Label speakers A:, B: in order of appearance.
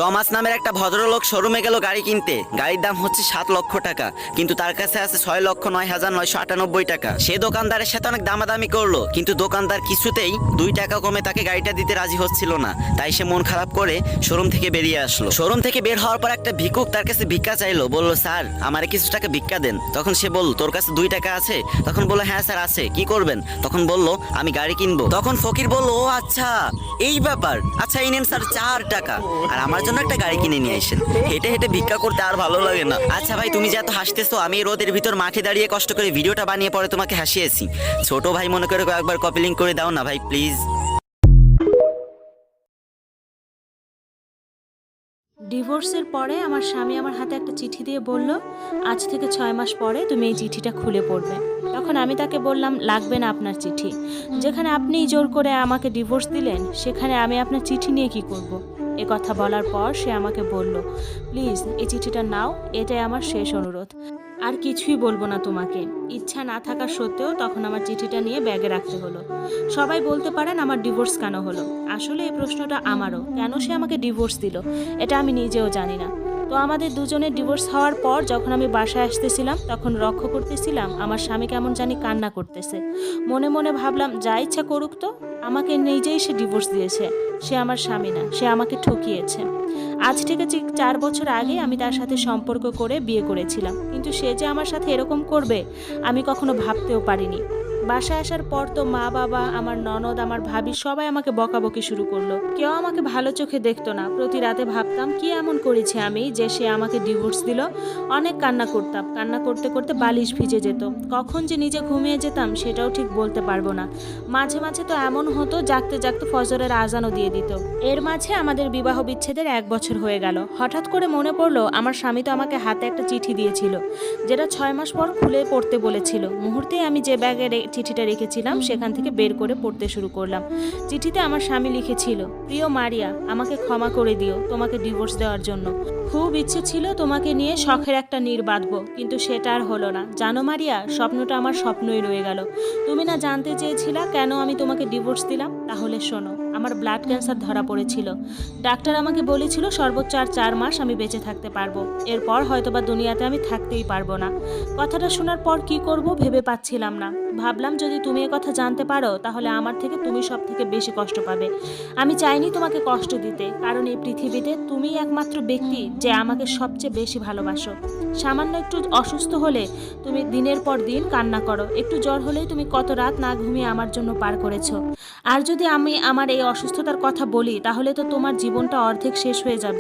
A: Thomas নামের একটা ভদ্রলোক শোরুমে গেল গাড়ি কিনতে। গাড়ির দাম হচ্ছে 7 লক্ষ টাকা, কিন্তু তার কাছে আছে 6,09,998 টাকা। সে দোকানদারের সাথে অনেক দামাদামি করলো, কিন্তু দোকানদার কিছুতেই 2 টাকা কমে তাকে গাড়িটা দিতে রাজি হচ্ছিল না। তাই সে মন খারাপ করে শোরুম থেকে বেরিয়ে আসলো। শোরুম থেকে বের হওয়ার পর একটা ভিক্ষুক তার কাছে ভিক্ষা চাইলো। বলল, স্যার আমারে কিছু টাকা ভিক্ষা দেন। তখন সে বলল, তোর কাছে 2 টাকা আছে? তখন বললো, হ্যাঁ স্যার আছে, কি করবেন? তখন বলল, আমি গাড়ি কিনবো। তখন ফকির বলল, ও আচ্ছা এই ব্যাপার, আচ্ছা এই নেন স্যার 4 টাকা, আর আমার জন্য একটা গাড়ি কিনে নিয়ে আসেন। হেঁটে হেঁটে ভিক্ষা করতে আর ভালো লাগে না। আচ্ছা ভাই, তুমি যে এত হাসতেছো, আমি এই রোদের ভিতর মাঠে দাঁড়িয়ে কষ্ট করে ভিডিওটা বানিয়ে পরে তোমাকে হাসিয়েছি। ছোট ভাই মনে করে কয়েকবার কপি লিঙ্ক করে দাও না ভাই, প্লিজ।
B: ডিভোর্সের পরে আমার স্বামী আমার হাতে একটা চিঠি দিয়ে বলল, আজ থেকে 6 মাস পরে তুমি এই চিঠিটা খুলে পড়বে। তখন আমি তাকে বললাম, লাগবে না আপনার চিঠি। যেখানে আপনিই জোর করে আমাকে ডিভোর্স দিলেন, সেখানে আমি আপনার চিঠি নিয়ে কি করব। এ কথা বলার পর সে আমাকে বলল, প্লিজ এই চিঠিটা নাও, এটাই আমার শেষ অনুরোধ, আর কিছুই বলবো না তোমাকে। ইচ্ছা না থাকা সত্ত্বেও তখন আমার চিঠিটা নিয়ে ব্যাগে রাখতে হলো। সবাই বলতে পারেন আমার ডিভোর্স কেন হলো। আসলে এই প্রশ্নটা আমারও, কেন সে আমাকে ডিভোর্স দিল এটা আমি নিজেও জানি না। তো আমাদের দুজনের ডিভোর্স হওয়ার পর যখন আমি বাসায় আসতেছিলাম, তখন লক্ষ্য করতেছিলাম আমার স্বামী কেমন জানি কান্না করতেছে। মনে মনে ভাবলাম, যা ইচ্ছা করুক তো, আমাকে নিজেই সে ডিভোর্স দিয়েছে। সে আমার স্বামী না, সে আমাকে ঠকিয়েছে। আজ থেকে ঠিক 4 বছর আগে আমি তার সাথে সম্পর্ক করে বিয়ে করেছিলাম, কিন্তু সে যে আমার সাথে এরকম করবে আমি কখনো ভাবতেও পারিনি। বাসায় আসার পর তো মা বাবা, আমার ননদ, আমার ভাবি সবাই আমাকে বকাবকি শুরু করলো। কেউ আমাকে ভালো চোখে দেখতো না। প্রতি রাতে ভাবতাম কি এমন করেছি আমি যে সে আমাকে ডিভোর্স দিল। অনেক কান্না করতাম, কান্না করতে করতে বালিশ ভিজে যেত। কখন যে নিজে ঘুমিয়ে যেতাম সেটাও ঠিক বলতে পারবো না। মাঝে মাঝে তো এমন হতো, জাগতে জাগতে ফজরের আজানও দিয়ে দিত। এর মাঝে আমাদের বিবাহ বিচ্ছেদের 1 বছর হয়ে গেল। হঠাৎ করে মনে পড়লো আমার স্বামী তো আমাকে হাতে একটা চিঠি দিয়েছিল, যেটা 6 মাস পর খুলে পড়তে বলেছিল। মুহূর্তেই আমি যে ব্যাগে চিঠিটা রেখেছিলাম সেখান থেকে বের করে পড়তে শুরু করলাম। চিঠিতে আমার স্বামী লিখেছিল, প্রিয় মারিয়া, আমাকে ক্ষমা করে দিও তোমাকে ডিভোর্স দেওয়ার জন্য। খুব ইচ্ছে ছিল তোমাকে নিয়ে শখের একটা নীড় বাঁধবো, কিন্তু সেটা আর হলো না। জানো মারিয়া, স্বপ্নটা আমার স্বপ্নই রয়ে গেল। তুমি না জানতে চেয়েছিলা কেন আমি তোমাকে ডিভোর্স দিলাম? তাহলে শোনো, আমার ব্লাড ক্যান্সার ধরা পড়েছিল। ডাক্তার আমাকে বলেছিল সর্বোচ্চ আর 4 মাস আমি বেঁচে থাকতে পারবো, এরপর হয়তোবা দুনিয়াতে আমি থাকতেই পারবো না। কথাটা শোনার পর কি করব ভেবে পাচ্ছিলাম না। ভাবলাম যদি তুমি কথা জানতে পারো তাহলে আমার থেকে তুমি সব থেকে বেশি কষ্ট পাবে। আমি চাইনি তোমাকে কষ্ট দিতে, কারণ এই পৃথিবীতে তুমিই একমাত্র ব্যক্তি যে আমাকে সবচেয়ে বেশি ভালোবাসো। সামান্য একটু অসুস্থ হলে তুমি দিনের পর দিন কান্না করো, একটু জ্বর হলেই তুমি কত রাত না ঘুমিয়ে আমার জন্য পার করেছো। আর যদি আমি আমার এই অসুস্থতার কথা বলি তাহলে তো তোমার জীবনটা অর্ধেক শেষ হয়ে যাবে।